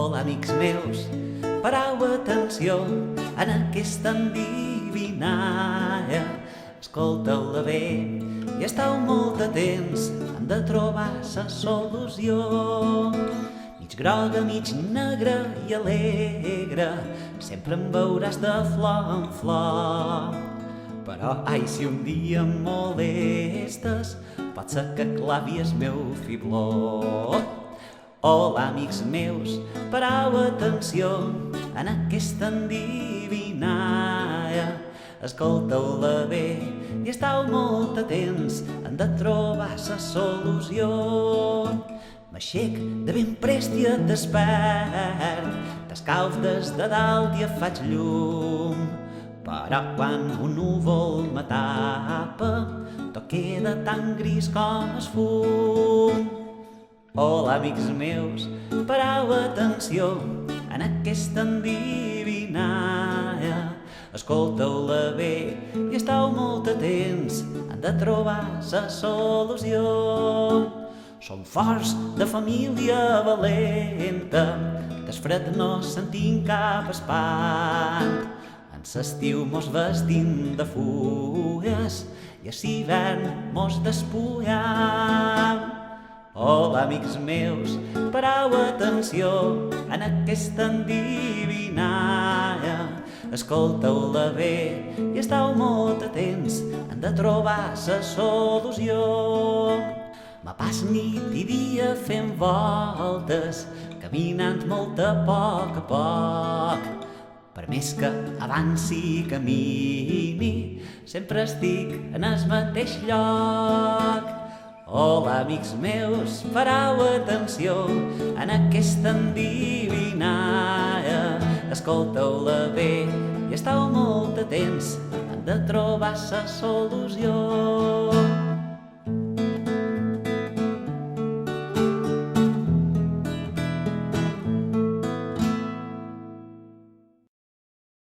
Hola, amics meus, parau atenció en aquesta endivinalla. Escolteu-la bé i esteu molt atents, hem de trobar la solució. Mig groga, mig negra i alegre, sempre em veuràs de flor en flor. Però, ai, si un dia em molestes, pot ser que clavi el meu fibló. Hola, amics meus, parau atenció en aquesta endivinalla. Escolteu-la bé i esteu molt atents, hem de trobar la solució. M'aixec de ben prest i et despert, t'escalf des de dalt i et faig llum. Però quan un núvol me tapa, tot queda tan gris com el fum. Hola, amics meus, parau atenció en aquesta endivinalla. Escolteu-la bé i esteu molt atents, hem de trobar la solució. Som forts, de família valenta, del fred no sentim cap espant. En l'estiu mos vestim de fulles i a l'hivern mos despullam. Hola, amics meus, parau atenció en aquesta endivinalla. Escolteu-la bé i esteu molt atents, hem de trobar la solució. Me pas nit i dia fent voltes, caminant molt a poc. Per més que avanci i camini, sempre estic en el mateix lloc. Hola, amics meus, parau atenció en aquesta endivinalla. Escolteu-la bé i esteu molt atents, hem de trobar la solució.